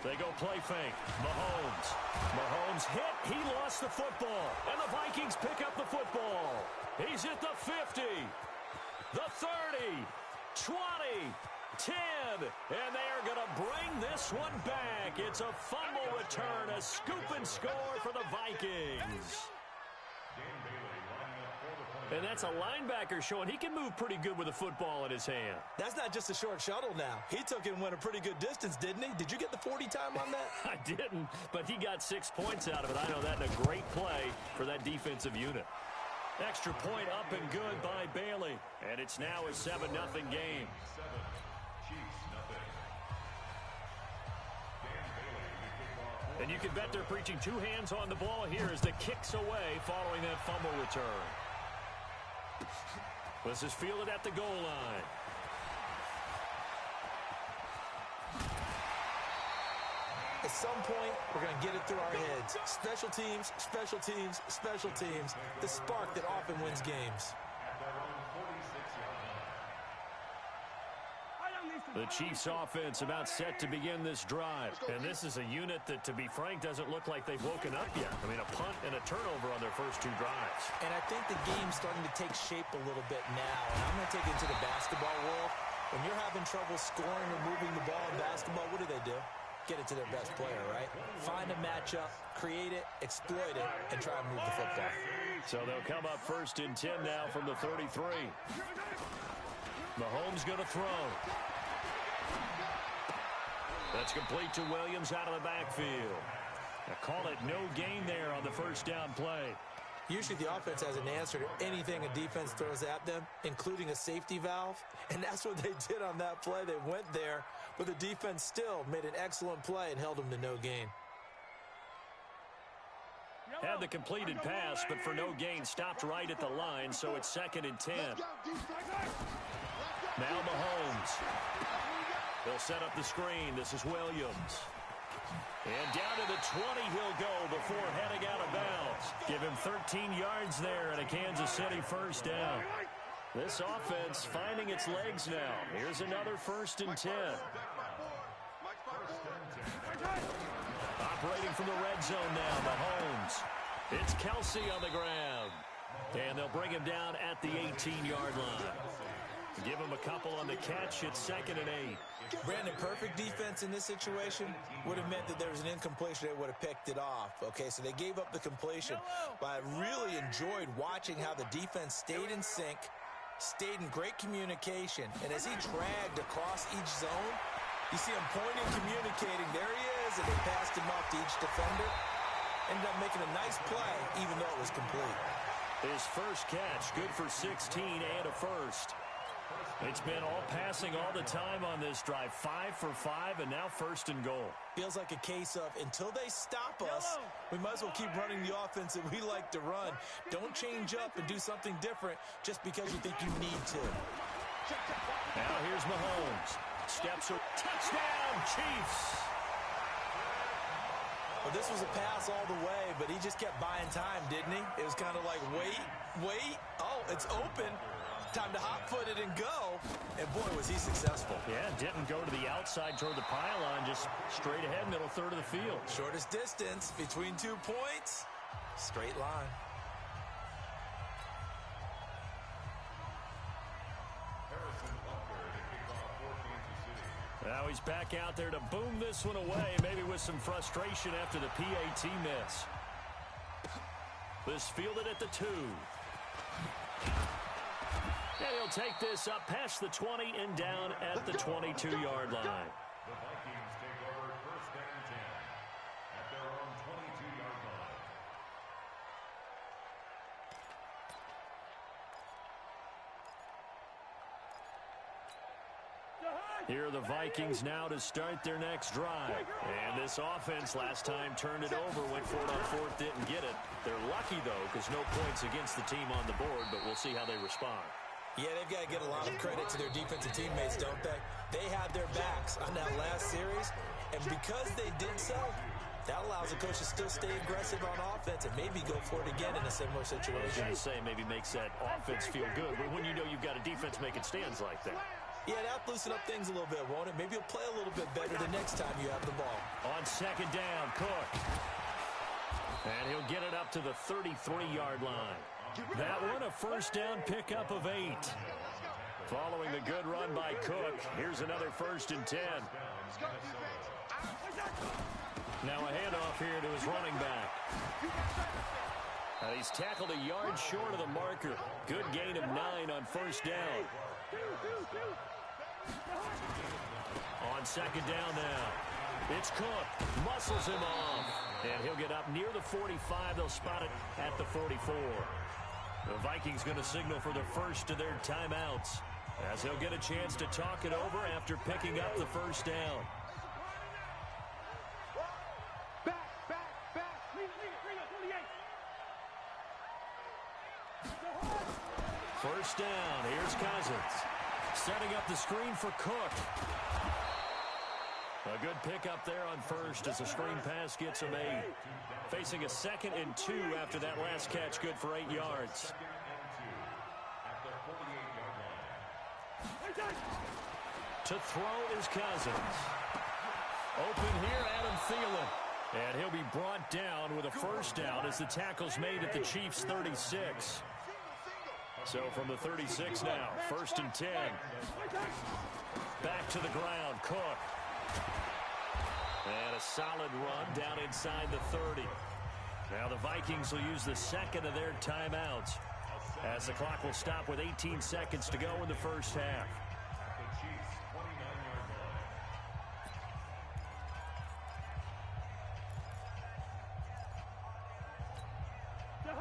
They go play fake. Mahomes hit. He lost the football. And the Vikings pick up the football. He's at the 50, the 30, 20, 10. And they are going to bring this one back. It's a fumble return, a scoop and score for the Vikings. And that's a linebacker showing he can move pretty good with a football in his hand. That's not just a short shuttle now. He took it and went a pretty good distance, didn't he? Did you get the 40 time on that? I didn't, but he got 6 points out of it. I know that in a great play for that defensive unit. Extra point up and good by Bailey. And it's now a 7-0 game. And you can bet they're preaching 2 hands on the ball here as the kick's away following that fumble return. This is fielded at the goal line. At some point, we're going to get it through our heads. Special teams, special teams, special teams. The spark that often wins games. The Chiefs offense about set to begin this drive. And this is a unit that, to be frank, doesn't look like they've woken up yet. I mean, a punt and a turnover on their first 2 drives. And I think the game's starting to take shape a little bit now. And I'm going to take it to the basketball world. When you're having trouble scoring or moving the ball in basketball, what do? Get it to their best player, right? Find a matchup, create it, exploit it, and try and move the football. So they'll come up 1st and 10 now from the 33. Mahomes going to throw. That's complete to Williams out of the backfield. I call it no gain there on the first down play. Usually the offense has an answer to anything a defense throws at them, including a safety valve. And that's what they did on that play. They went there, but the defense still made an excellent play and held them to no gain. Had the completed pass, but for no gain, stopped right at the line, so it's 2nd and 10. Now Mahomes. They'll set up the screen. This is Williams. And down to the 20 he'll go before heading out of bounds. Give him 13 yards there and a Kansas City first down. This offense finding its legs now. Here's another 1st and 10. Operating from the red zone now, Mahomes. It's Kelsey on the ground. And they'll bring him down at the 18-yard line. Give him a couple on the catch. It's 2nd and 8. Brandon, perfect defense in this situation would have meant that there was an incompletion. They would have picked it off. Okay, so they gave up the completion. But I really enjoyed watching how the defense stayed in sync, stayed in great communication. And as he dragged across each zone, you see him pointing, communicating. There he is, and they passed him off to each defender. Ended up making a nice play, even though it was complete. His first catch, good for 16 and a first. It's been all passing all the time on this drive. 5 for 5, and now first and goal. Feels like a case of until they stop us, we might as well keep running the offense that we like to run. Don't change up and do something different just because you think you need to. Now here's Mahomes. Steps up. Touchdown, Chiefs. Well, this was a pass all the way, but he just kept buying time, didn't he? It was kind of like, wait. Oh, it's open. Time to hot-foot it and go. And, boy, was he successful. Yeah, didn't go to the outside toward the pylon, just straight ahead, middle third of the field. Shortest distance between 2 points. Straight line. Now he's back out there to boom this one away, maybe with some frustration after the PAT miss. This fielded at the 2. And he'll take this up past the 20 and down at the 22-yard line. The Vikings take over first and 10 at their own 22-yard line. Here are the Vikings now to start their next drive. And this offense last time turned it over, went for it on fourth, didn't get it. They're lucky, though, because no points against the team on the board, but we'll see how they respond. Yeah, they've got to get a lot of credit to their defensive teammates, don't they? They had their backs on that last series, and because they did so, that allows the coach to still stay aggressive on offense and maybe go for it again in a similar situation. I was going to say maybe makes that offense feel good, but when you know you've got a defense making stands like that. Yeah, that'll loosen up things a little bit, won't it? Maybe you'll play a little bit better the next time you have the ball. On second down, Cook. And he'll get it up to the 33-yard line. That one, a first down pickup of 8. Following the good run by Cook, here's another first and 10. Now a handoff here to his running back. And he's tackled a yard short of the marker. Good gain of 9 on first down. On second down now. It's Cook. Muscles him off. And he'll get up near the 45. They'll spot it at the 44. The Vikings going to signal for the first of their timeouts, as they'll get a chance to talk it over after picking up the first down. First down. Here's Cousins. Setting up the screen for Cook. A good pickup there on first as the screen pass gets him 8. Facing a 2nd and 2 after that last catch, good for 8 yards. To throw is Cousins. Open here, Adam Thielen. And he'll be brought down with a first down as the tackle's made at the Chiefs' 36. So from the 36 now, first and 10. Back to the ground, Cook. And a solid run down inside the 30. Now the Vikings will use the second of their timeouts, as the clock will stop with 18 seconds to go in the first half.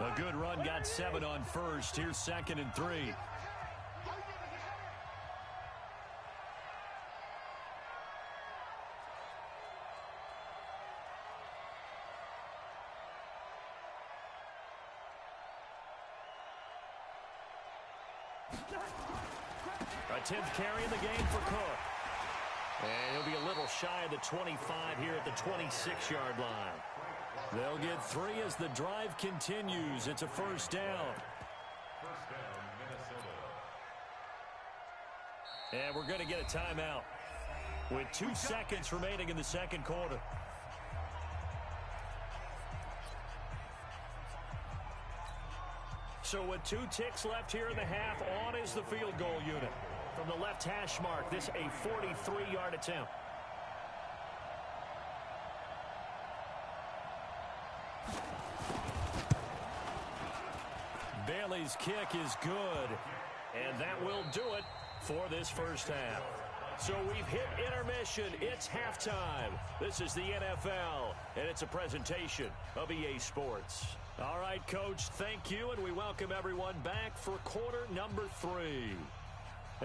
A good run, got 7 on first. Here's 2nd and 3. A 10th carry in the game for Cook. And he'll be a little shy of the 25 here at the 26-yard line. They'll get 3 as the drive continues. It's a first down. First down, Minnesota. And we're going to get a timeout with 2 seconds remaining in the second quarter. So with 2 ticks left here in the half, on is the field goal unit. From the left hash mark, this a 43-yard attempt. Bailey's kick is good, and that will do it for this first half. So we've hit intermission. It's halftime. This is the NFL, and it's a presentation of EA Sports. All right, Coach, thank you, and we welcome everyone back for quarter number 3.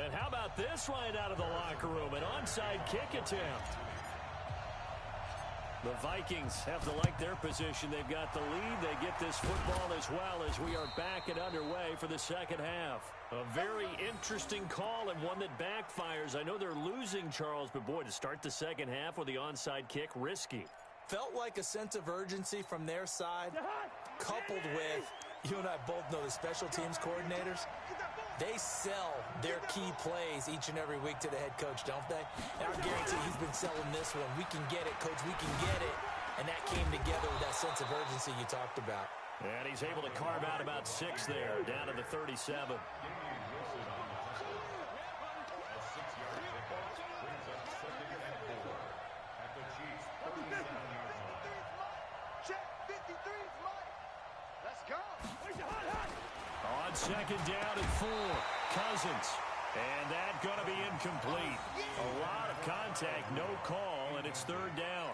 And how about this right out of the locker room, an onside kick attempt. The Vikings have to like their position. They've got the lead. They get this football as well as we are back and underway for the second half. A very interesting call and one that backfires. I know they're losing, Charles, but boy, to start the second half with the onside kick, risky. Felt like a sense of urgency from their side, coupled with, you and I both know the special teams coordinators, they sell their key plays each and every week to the head coach, don't they? And I guarantee he's been selling this one. We can get it, coach, we can get it. And that came together with that sense of urgency you talked about. And he's able to carve out about 6 there, down to the 37. On second down and 4, Cousins. And that going to be incomplete. A lot of contact, no call, and it's 3rd down.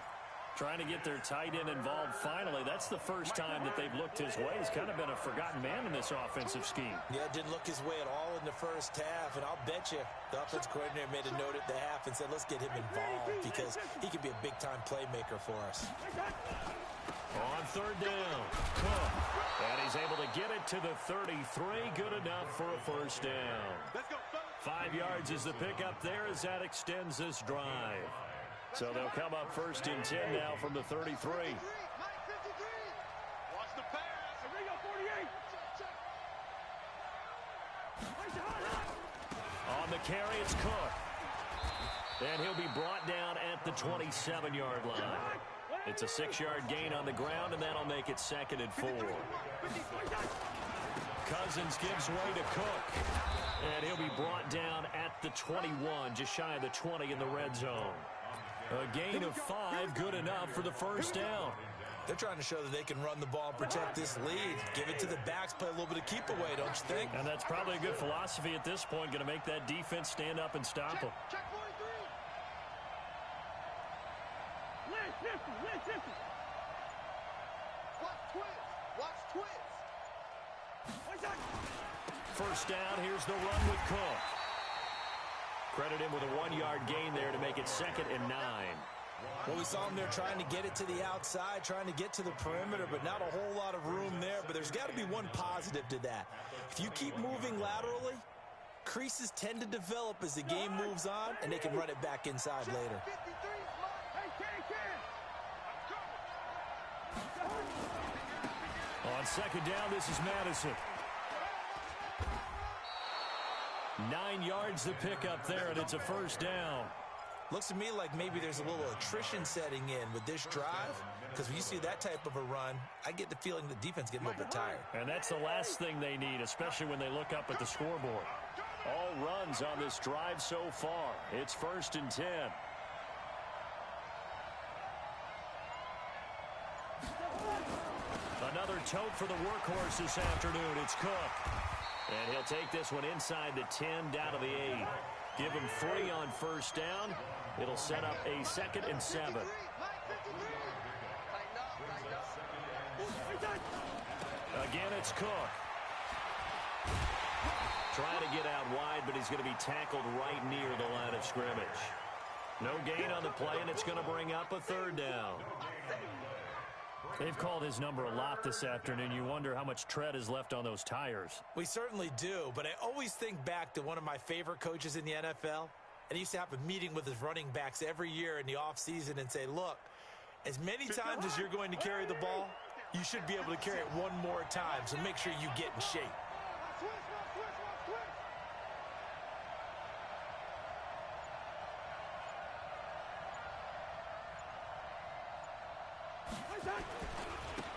Trying to get their tight end involved finally. That's the first time that they've looked his way. He's kind of been a forgotten man in this offensive scheme. Yeah, didn't look his way at all in the first half, and I'll bet you the offense coordinator made a note at the half and said, let's get him involved because he could be a big-time playmaker for us. On 3rd down, Cook. And he's able to get it to the 33. Good enough for a 1st down. 5 yards is the pickup there as that extends this drive. So they'll come up 1st and 10 now from the 33. Watch the pass. Here we go, 48. On the carry, it's Cook. And he'll be brought down at the 27-yard line. It's a 6-yard gain on the ground, and that'll make it 2nd and 4. Cousins gives way to Cook. And he'll be brought down at the 21, just shy of the 20 in the red zone. A gain of 5, good enough for the 1st down. They're trying to show that they can run the ball and protect this lead. Give it to the backs, play a little bit of keep away, don't you think? And that's probably a good philosophy at this point, going to make that defense stand up and stop them. Check 43. Lynch 50. Watch twist. First down, here's the run with Cook. Credit him with a 1-yard gain there to make it 2nd and 9. Well, we saw him there trying to get it to the outside, trying to get to the perimeter, but not a whole lot of room there. But there's got to be one positive to that. If you keep moving laterally, creases tend to develop as the game moves on, and they can run it back inside later. On 2nd down, this is Madison. 9 yards to pick up there, and it's a 1st down. Looks to me like maybe there's a little attrition setting in with this drive, because when you see that type of a run, I get the feeling the defense getting a little bit tired. And that's the last thing they need, especially when they look up at the scoreboard. All runs on this drive so far. It's 1st and 10. Another tote for the workhorse this afternoon. It's Cook. And he'll take this one inside the 10, down to the 8. Give him 3 on 1st down. It'll set up a 2nd and 7. Again, it's Cook. Trying to get out wide, but he's going to be tackled right near the line of scrimmage. No gain on the play, and it's going to bring up a 3rd down. They've called his number a lot this afternoon. You wonder how much tread is left on those tires. We certainly do, but I always think back to one of my favorite coaches in the NFL, and he used to have a meeting with his running backs every year in the offseason and say, look, as many times as you're going to carry the ball, you should be able to carry it one more time, so make sure you get in shape.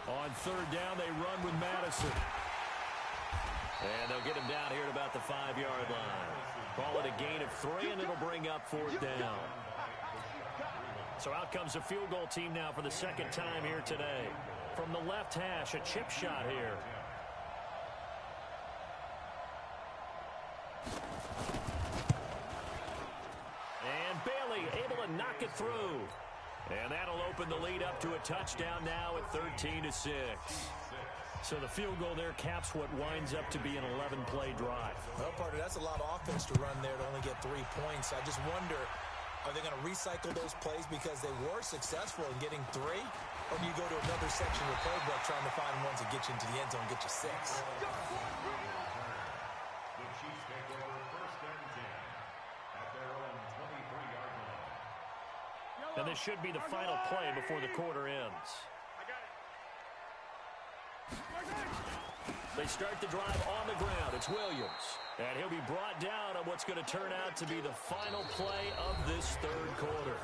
On 3rd down, they run with Madison. And they'll get him down here at about the 5-yard line. Call it a gain of 3, and it'll bring up 4th down. So out comes a field goal team now for the 2nd time here today. From the left hash, a chip shot here. And Bailey able to knock it through. And that'll open the lead up to a touchdown now at 13-6. So the field goal there caps what winds up to be an 11-play drive. Well, partner, that's a lot of offense to run there to only get 3 points. I just wonder, are they going to recycle those plays because they were successful in getting 3? Or do you go to another section of the playbook trying to find ones that get you into the end zone and get you 6? The Chiefs take over first and 10 at their own 23-yard line. And this should be the final play before the quarter ends. They start the drive on the ground. It's Williams. And he'll be brought down on what's going to turn out to be the final play of this third quarter.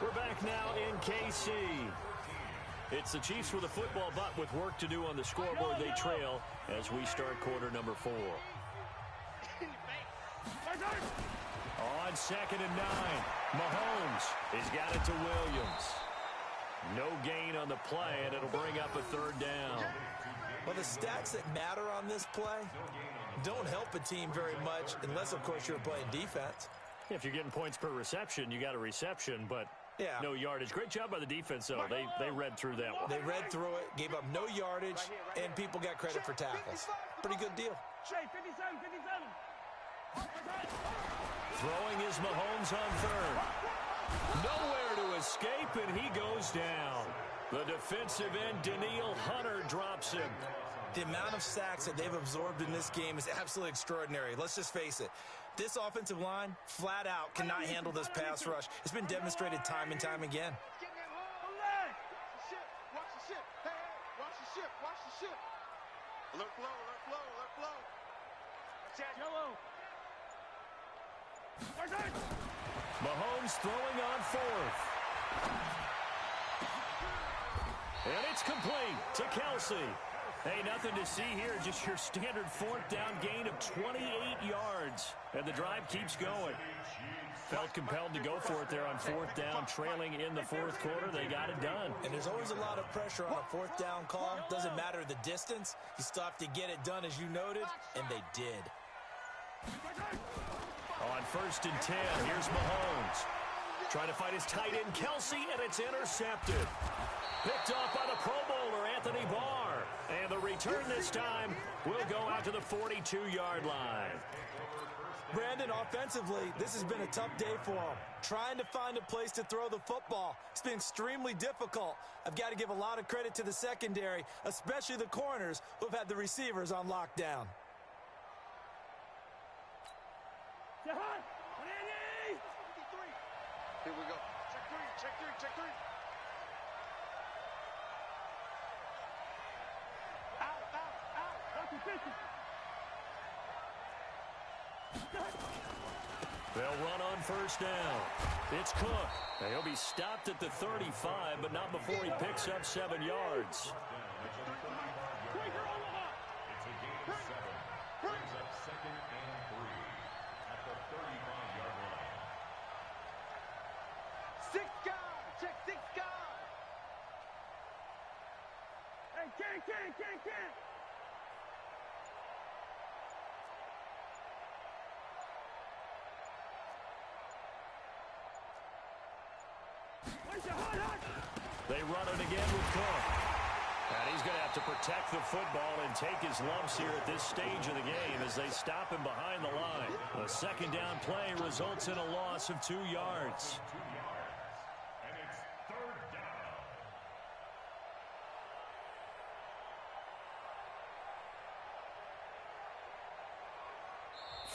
We're back now in KC. It's the Chiefs with a football, but with work to do on the scoreboard, they trail as we start quarter number 4. On 2nd and 9, Mahomes has got it to Williams. No gain on the play, and it'll bring up a 3rd down. Well, the stats that matter on this play don't help a team very much unless, of course, you're playing defense. If you're getting points per reception, you got a reception, but no yardage. Great job by the defense, though. They read through that one. They read through it, gave up no yardage, and people got credit for tackles. Pretty good deal. Throwing is Mahomes on 3rd. Nowhere to escape, and he goes down. The defensive end, Danielle Hunter, drops him. The amount of sacks that they've absorbed in this game is absolutely extraordinary. Let's just face it. This offensive line, flat out, cannot handle this pass rush. It's been demonstrated time and time again. Watch the ship. Hey, watch the ship. Watch the ship. Alert flow, alert flow, alert flow. Yellow. Mahomes throwing on 4th. And it's complete to Kelsey. Hey, nothing to see here, just your standard 4th down gain of 28 yards. And the drive keeps going. Felt compelled to go for it there on 4th down, trailing in the 4th quarter. They got it done. And there's always a lot of pressure on a 4th down call. Doesn't matter the distance. You still have to get it done, as you noted, and they did. On 1st and 10, here's Mahomes. Trying to find his tight end, Kelsey, and it's intercepted. Picked off by the Pro Bowler, Anthony Barr. And the return this time will go out to the 42-yard line. Brandon, offensively, this has been a tough day for him. Trying to find a place to throw the football. It's been extremely difficult. I've got to give a lot of credit to the secondary, especially the corners who've had the receivers on lockdown. Here we go. Check three. Out. They'll run on 1st down. It's Cook. Now, he'll be stopped at the 35, but not before he picks up 7 yards. It's a gain of 7. Brings up 2nd and 3 at the 35-yard line. 6 guys. Check 6 guys. Hey, can't. They run it again with Cook. And he's going to have to protect the football and take his lumps here at this stage of the game as they stop him behind the line. A 2nd down play results in a loss of 2 yards. And it's 3rd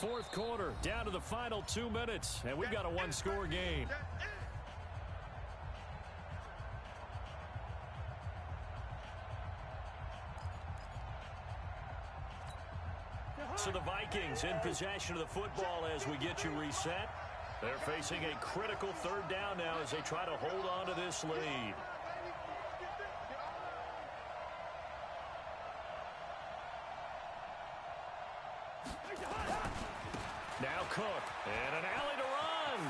down. 4th quarter, down to the final 2 minutes, and we've got a 1-score game. So the Vikings in possession of the football as we get you reset. They're facing a critical 3rd down now as they try to hold on to this lead. Now Cook, and an alley to run.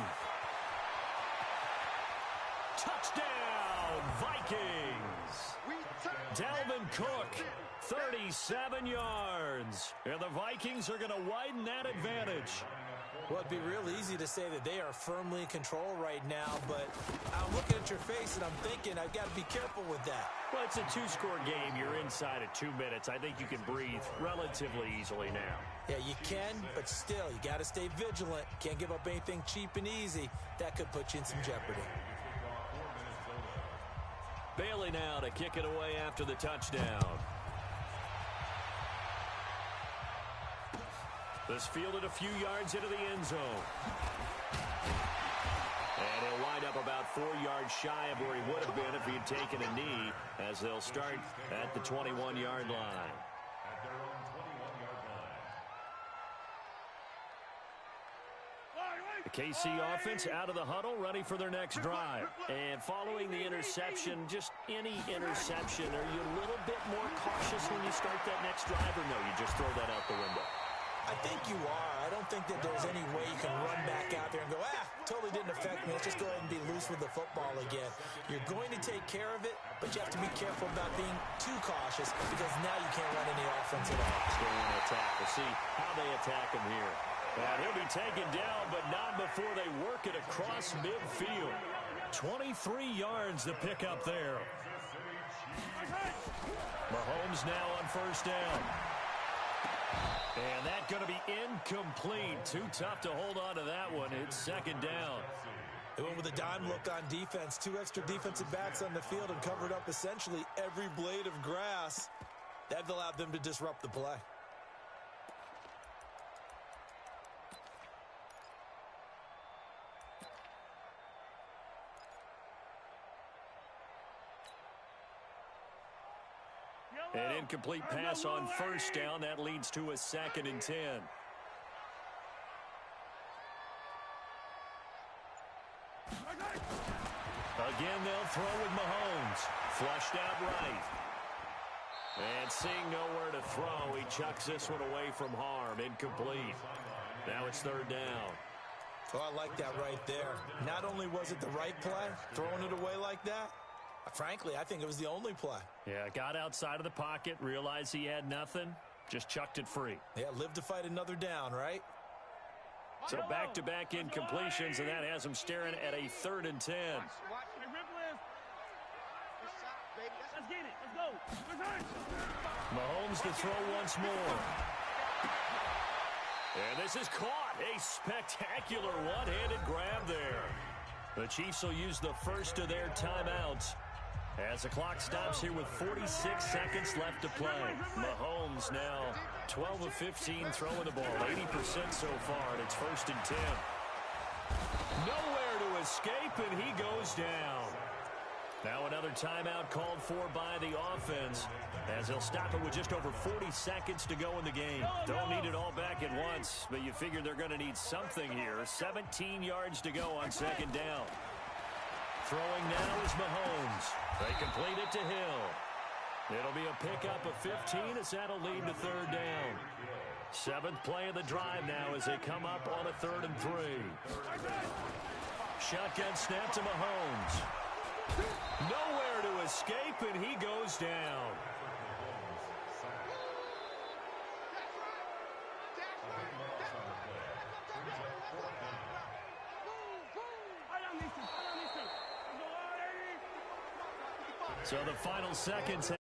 Touchdown, Vikings. Dalvin Cook, 37 yards. And the Vikings are going to widen that advantage. Well, it'd be real easy to say that they are firmly in control right now, but I'm looking at your face and I'm thinking I've got to be careful with that. Well, it's a two-score game. You're inside of 2 minutes. I think you can breathe relatively easily now. Yeah, you can, but still, you got to stay vigilant. Can't give up anything cheap and easy. That could put you in some jeopardy. Bailey now to kick it away after the touchdown. This fielded a few yards into the end zone. And he'll wind up about 4 yards shy of where he would have been if he had taken a knee, as they'll start at the 21-yard line. At their own 21-yard line. The KC offense out of the huddle, ready for their next drive. And following the interception, just any interception, are you a little bit more cautious when you start that next drive, or no, you just throw that out the window? I think you are. I don't think that there's any way you can run back out there and go, totally didn't affect me. Let's just go ahead and be loose with the football again. You're going to take care of it, but you have to be careful about being too cautious because now you can't run any offense at all. Still want to attack. We'll see how they attack him here. And he'll be taken down, but not before they work it across midfield. 23 yards to pick up there. Mahomes now on first down. And that's going to be incomplete. Too tough to hold on to that one. It's second down. They went with a dime look on defense. 2 extra defensive backs on the field and covered up essentially every blade of grass. That allowed them to disrupt the play. An incomplete pass on first down. That leads to a 2nd and 10. Again, they'll throw with Mahomes. Flushed out right. And seeing nowhere to throw, he chucks this one away from harm. Incomplete. Now it's 3rd down. Oh, I like that right there. Not only was it the right play, throwing it away like that, frankly, I think it was the only play. Yeah, got outside of the pocket, realized he had nothing, just chucked it free. Yeah, live to fight another down, right? So back-to-back incompletions, and that has him staring at a 3rd and 10. Let's get it. Let's go. Mahomes to throw once more. And this is caught. A spectacular one-handed grab there. The Chiefs will use the first of their timeouts as the clock stops here with 46 seconds left to play. Mahomes now 12 of 15 throwing the ball, 80% so far, and it's 1st and 10. Nowhere to escape, and he goes down. Now another timeout called for by the offense as they'll stop it with just over 40 seconds to go in the game. Don't need it all back at once, but you figure they're going to need something here. 17 yards to go on 2nd down. Throwing now is Mahomes. They complete it to Hill. It'll be a pickup of 15 as that'll lead to 3rd down. 7th play of the drive now as they come up on a 3rd and 3. Shotgun snap to Mahomes. Nowhere to escape, and he goes down. So the final seconds.